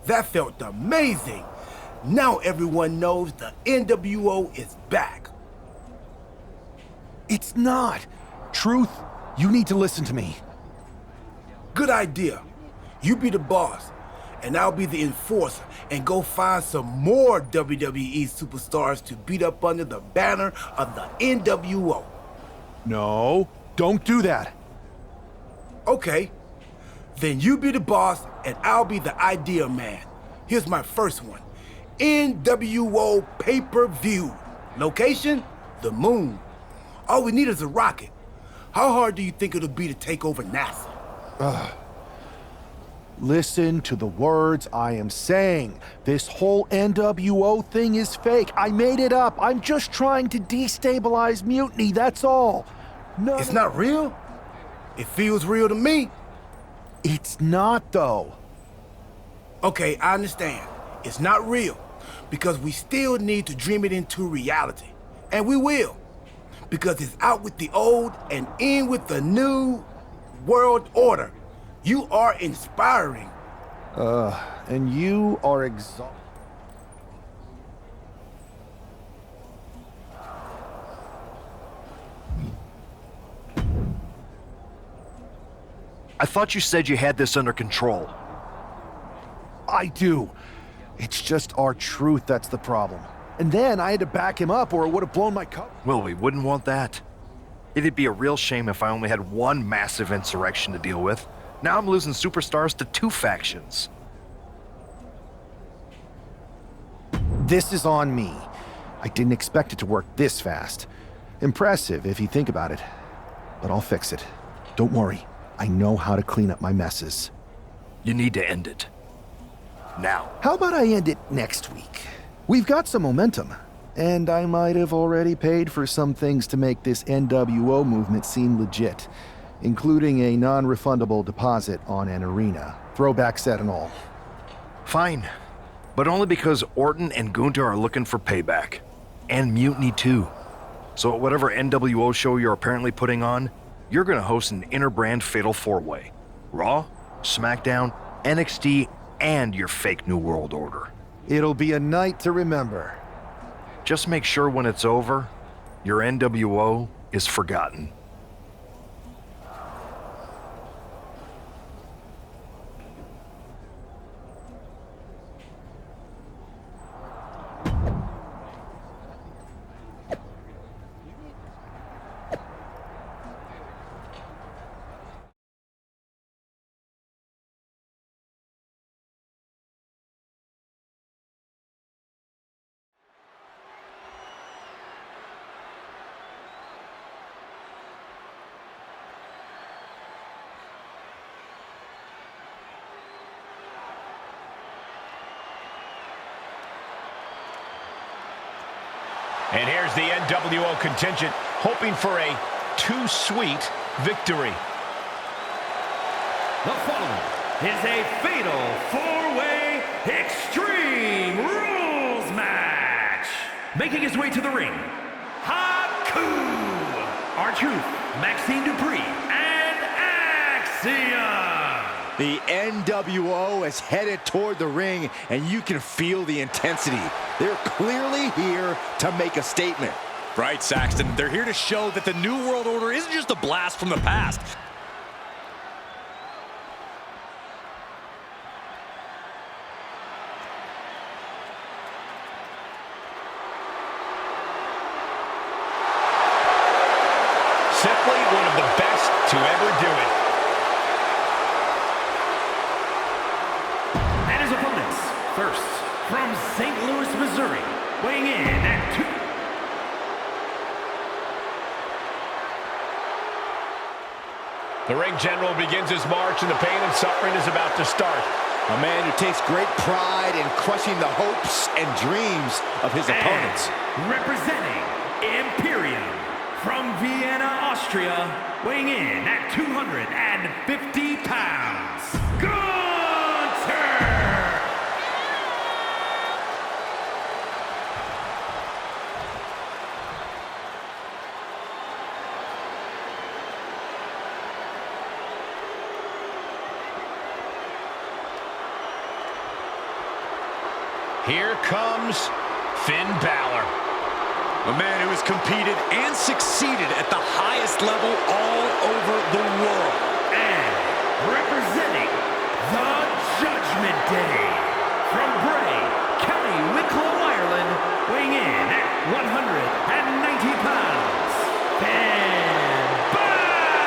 That felt amazing. Now everyone knows the NWO is back. It's not. Truth, you need to listen to me. Good idea. You be the boss, and I'll be the enforcer and go find some more WWE superstars to beat up under the banner of the NWO. No, don't do that. Okay. Then you be the boss, and I'll be the idea man. Here's my first one. NWO pay-per-view. Location? The moon. All we need is a rocket. How hard do you think it'll be to take over NASA? Listen to the words I am saying. This whole NWO thing is fake. I made it up. I'm just trying to destabilize Mutiny, that's all. No, It's not real? It feels real to me. It's not, though. Okay, I understand. It's not real, because we still need to dream it into reality. And we will, because it's out with the old and in with the new world order. You are inspiring. And you are exhausted. I thought you said you had this under control. I do. It's just our truth that's the problem. And then I had to back him up or it would have blown my cover. Well, we wouldn't want that. It'd be a real shame if I only had one massive insurrection to deal with. Now I'm losing superstars to two factions. This is on me. I didn't expect it to work this fast. Impressive if you think about it. But I'll fix it. Don't worry. I know how to clean up my messes. You need to end it. Now. How about I end it next week? We've got some momentum. And I might have already paid for some things to make this NWO movement seem legit, including a non-refundable deposit on an arena, throwback set and all. Fine. But only because Orton and Gunther are looking for payback. And Mutiny too. So at whatever NWO show you're apparently putting on, you're gonna host an inter-brand fatal four-way. Raw, SmackDown, NXT, and your fake New World Order. It'll be a night to remember. Just make sure when it's over, your NWO is forgotten. And here's the NWO contingent, hoping for a too-sweet victory. The following is a fatal four-way Extreme Rules match. Making his way to the ring, Haku, R-Truth, Maxine Dupree, and Axiom. The NWO is headed toward the ring, and you can feel the intensity. They're clearly here to make a statement. Right, Saxton. They're here to show that the New World Order isn't just a blast from the past. Simply one of the best to ever do it. And his opponents, first, from St. Louis, Missouri, weighing in at 2... The ring general begins his march, and the pain and suffering is about to start. A man who takes great pride in crushing the hopes and dreams of his opponents. Representing Imperium from Vienna, Austria, weighing in at 250 pounds, Gunther! Here comes Finn Balor. A man who has competed and succeeded at the highest level all over the world. And representing the Judgment Day, from Bray, County Wicklow, Ireland, weighing in at 190 pounds, Finn Balor!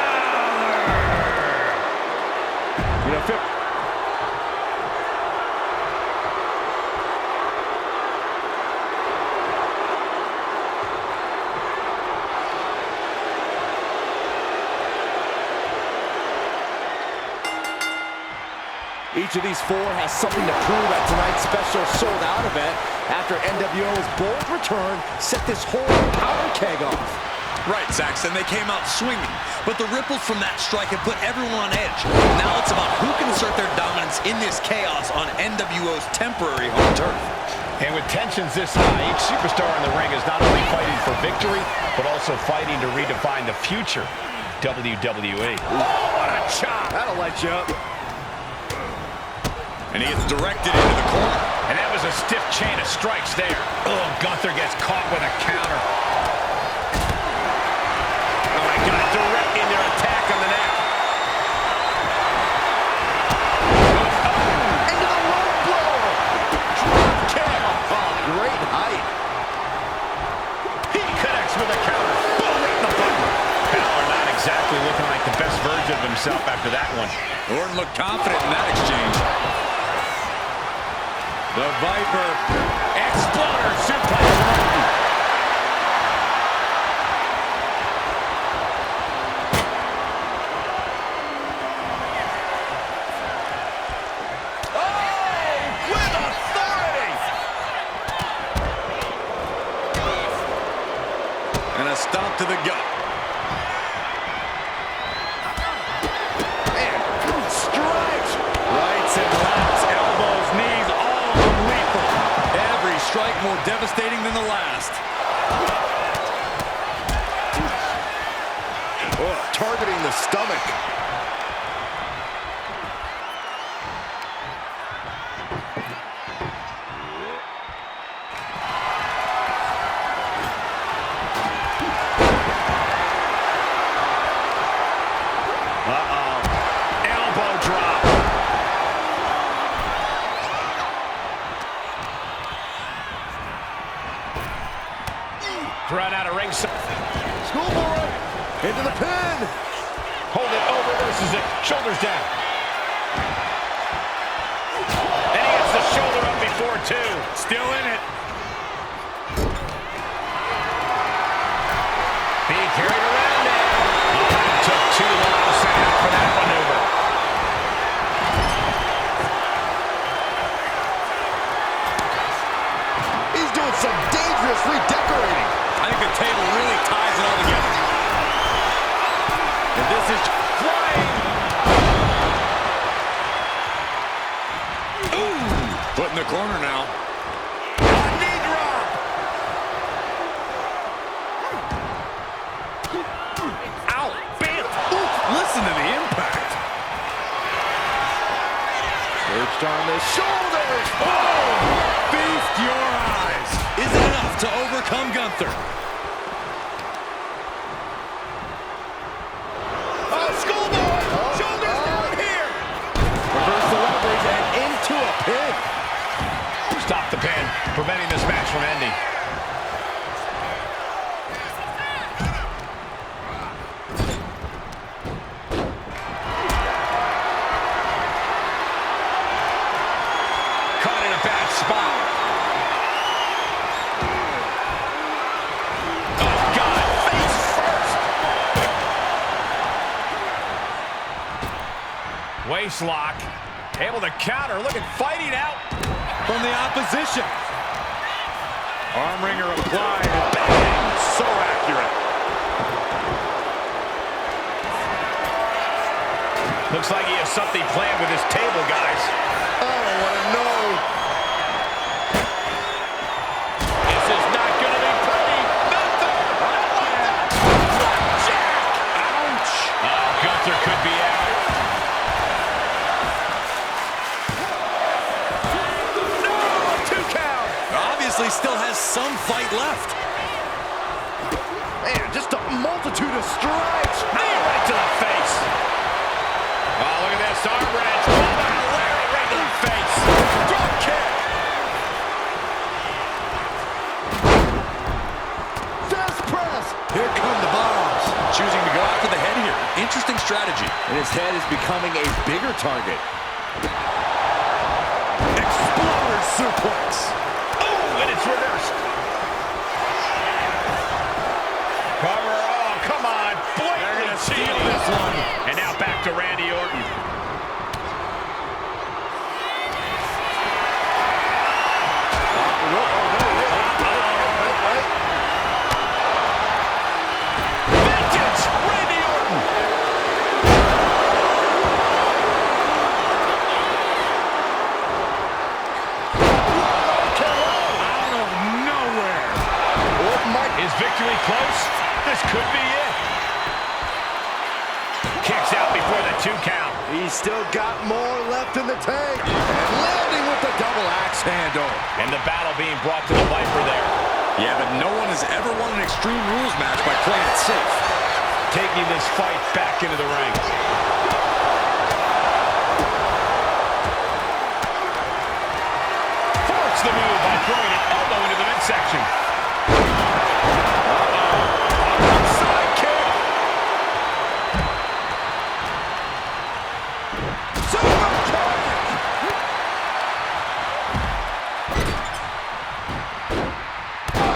You know, each of these four has something to prove at tonight's special sold-out event after NWO's bold return set this whole powder keg off. Right, Saxton, they came out swinging, but the ripples from that strike have put everyone on edge. Now it's about who can assert their dominance in this chaos on NWO's temporary home turf. And with tensions this high, each superstar in the ring is not only fighting for victory, but also fighting to redefine the future WWE. Oh, what a chop! That'll light you up. And he gets directed into the corner. And that was a stiff chain of strikes there. Oh, Gunther gets caught with a counter. Oh my God, directing their attack on the neck. Into the rope blow. Drop kick. Oh, great height. He connects with a counter. Boom, right in the button. Balor not exactly looking like the best version of himself after that one. Orton looked confident in that exchange. The Viper Exploder suplex. Oh, with authority. And a stomp to the gut. And strikes. Rights and lefts, elbows, knees, all of them lethal. Every strike more devastating than the last. Oh, targeting the stomach. Elbow drop. Thrown out of ringside. Schoolboy into the pin. Hold it over versus it. Shoulders down. And he gets the shoulder up before two. Still in it. Being carried around now. Oh, it took too long to set up for that maneuver. He's doing some dangerous redecorating. I think the table really ties it all together. And this is flying. Ooh, put in the corner now. Knee drop. Ow, bam. Ooh, listen to the impact. Perched on the shoulders. Oh, feast your eyes. Is it enough to overcome Gunther? Oh, schoolboy. Shoulders down here. Reverse the leverage and into a pin. Stop the pin, preventing this match from ending. Caught in a bad spot. Oh, God, face first. Waist lock. Able to counter. Look at fighting out. From the opposition. Arm wringer applied. Bang! So accurate. Looks like he has something planned with his table, guys. I don't want to know. This is not going to be pretty. Gunther! Jack! Ouch! Oh, Gunther could be out. No! 2 count. some fight left. Man, just a multitude of strikes. Knee right to the face. Oh, look at this. Arm wrench. Larry right to the face. Drop kick. Fist press. Here come the bombs. Choosing to go after the head here. Interesting strategy. And his head is becoming a bigger target. Exploder suplex. Oh, and it's reversed. Cover. Oh, come on. Blatantly steal this one. And now back to Randy Orton. Vintage Randy Orton. Out of nowhere. Is victory close? This could be it. Kicks out before the 2 count. He's still got more left in the tank. And landing with the double axe handle. And the battle being brought to the Viper there. Yeah, but no one has ever won an Extreme Rules match by playing it safe. Taking this fight back into the ring. Force the move by throwing an elbow into the midsection. Side kick. Super kick.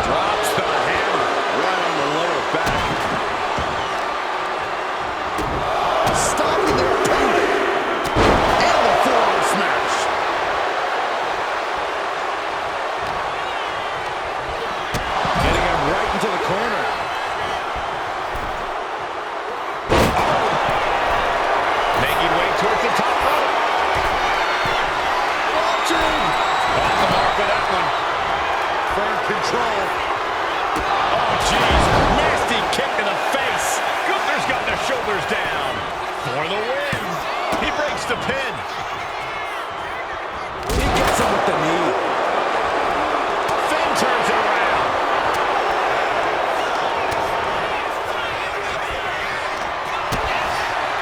Drops the hammer. Right on the lower back. Stopping their opponent. And the forearm smash. Getting him right into the corner. Making way towards the top rope. Watching. Off the mark with that one. Firm control. Oh, jeez. Nasty kick to the face. Gunther's got the shoulders down. For the win. He breaks the pin. He gets him with the knee. Finn turns it around.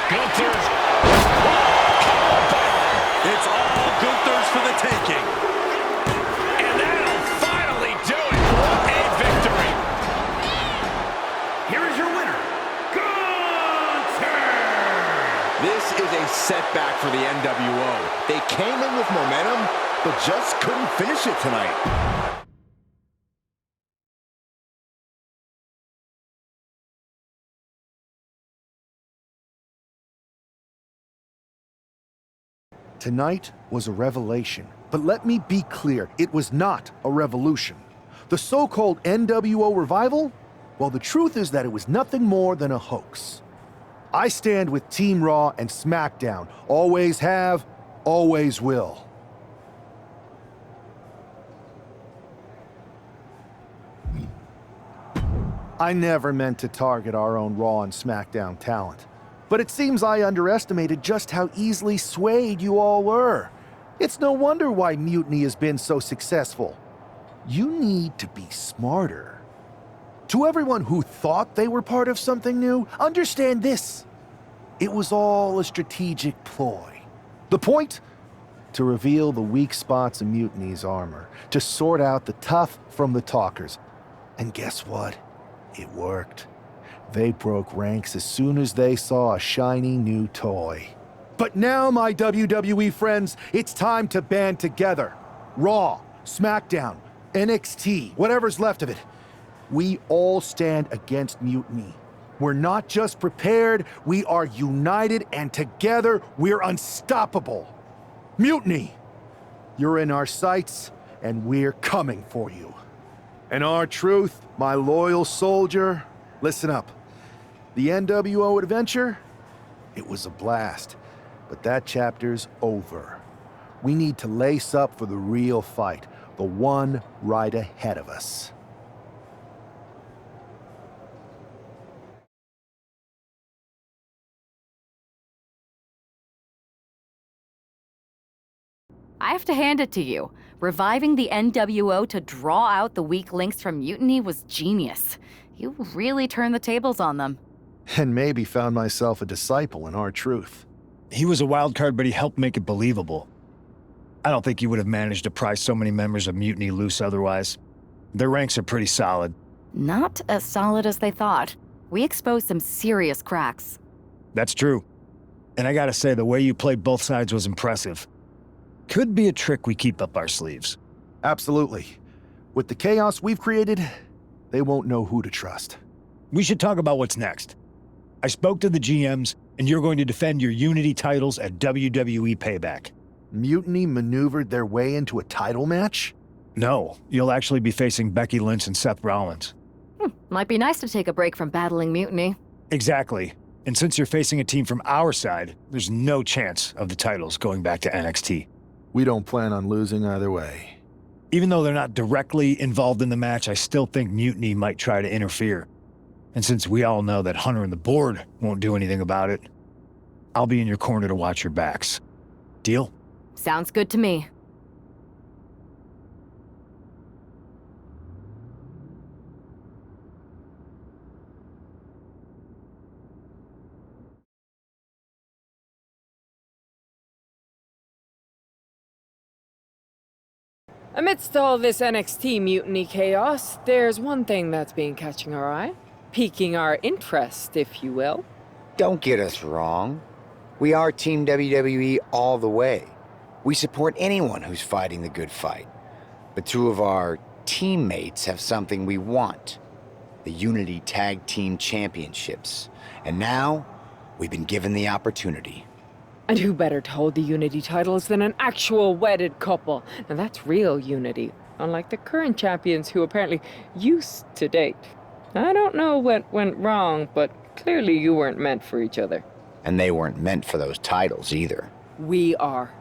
Gunther. It's all Gunther's for the taking. And that'll finally do it. What a victory. Here is your winner, Gunther! This is a setback for the NWO. They came in with momentum, but just couldn't finish it tonight. Tonight was a revelation, but let me be clear, it was not a revolution. The so-called NWO revival? Well, the truth is that it was nothing more than a hoax. I stand with Team Raw and SmackDown. Always have, always will. I never meant to target our own Raw and SmackDown talent. But it seems I underestimated just how easily swayed you all were. It's no wonder why Mutiny has been so successful. You need to be smarter. To everyone who thought they were part of something new, understand this. It was all a strategic ploy. The point? To reveal the weak spots in Mutiny's armor, to sort out the tough from the talkers. And guess what? It worked. They broke ranks as soon as they saw a shiny new toy. But now, my WWE friends, it's time to band together. Raw, SmackDown, NXT, whatever's left of it. We all stand against Mutiny. We're not just prepared, we are united, and together we're unstoppable. Mutiny, you're in our sights, and we're coming for you. And R-Truth, my loyal soldier, listen up. The NWO adventure, it was a blast, but that chapter's over. We need to lace up for the real fight, the one right ahead of us. I have to hand it to you. Reviving the NWO to draw out the weak links from Mutiny was genius. You really turned the tables on them. And maybe found myself a disciple in R-Truth. He was a wild card, but he helped make it believable. I don't think he would have managed to pry so many members of Mutiny loose otherwise. Their ranks are pretty solid. Not as solid as they thought. We exposed some serious cracks. That's true. And I gotta say, the way you played both sides was impressive. Could be a trick we keep up our sleeves. Absolutely. With the chaos we've created, they won't know who to trust. We should talk about what's next. I spoke to the GMs, and you're going to defend your Unity titles at WWE Payback. Mutiny maneuvered their way into a title match? No, you'll actually be facing Becky Lynch and Seth Rollins. Might be nice to take a break from battling Mutiny. Exactly. And since you're facing a team from our side, there's no chance of the titles going back to NXT. We don't plan on losing either way. Even though they're not directly involved in the match, I still think Mutiny might try to interfere. And since we all know that Hunter and the board won't do anything about it, I'll be in your corner to watch your backs. Deal? Sounds good to me. Amidst all this NXT mutiny chaos, there's one thing that's been catching our eye. Piquing our interest, if you will. Don't get us wrong. We are Team WWE all the way. We support anyone who's fighting the good fight. But two of our teammates have something we want. The Unity Tag Team Championships. And now, we've been given the opportunity. And who better to hold the Unity titles than an actual wedded couple? Now that's real unity, unlike the current champions who apparently used to date. I don't know what went wrong, but clearly you weren't meant for each other. And they weren't meant for those titles either. We are.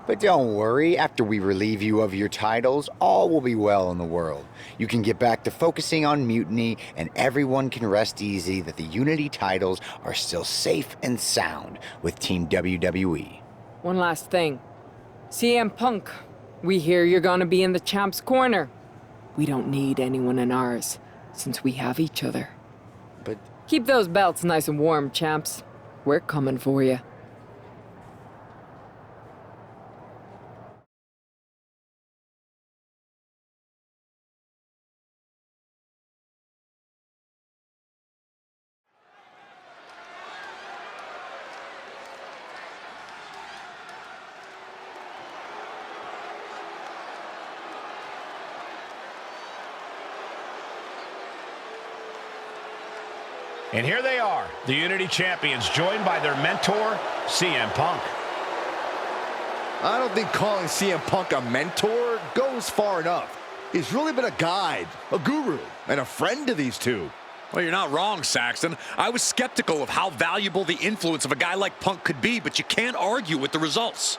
But don't worry, after we relieve you of your titles, all will be well in the world. You can get back to focusing on Mutiny, and everyone can rest easy that the Unity titles are still safe and sound with Team WWE. One last thing. CM Punk, we hear you're gonna be in the champ's corner. We don't need anyone in ours, since we have each other. But keep those belts nice and warm, champs. We're coming for you. And here they are, the Unity Champions, joined by their mentor, CM Punk. I don't think calling CM Punk a mentor goes far enough. He's really been a guide, a guru, and a friend to these two. Well, you're not wrong, Saxton. I was skeptical of how valuable the influence of a guy like Punk could be, but you can't argue with the results.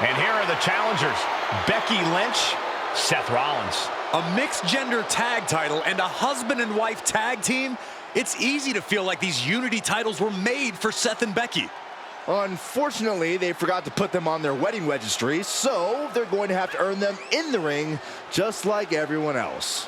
And here are the challengers, Becky Lynch, Seth Rollins. A mixed-gender tag title and a husband and wife tag team? It's easy to feel like these Unity titles were made for Seth and Becky. Unfortunately, they forgot to put them on their wedding registry, so they're going to have to earn them in the ring, just like everyone else.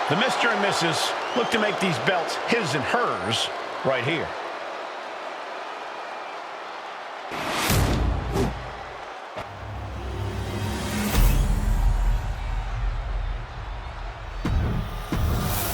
The Mr. and Mrs. look to make these belts his and hers right here.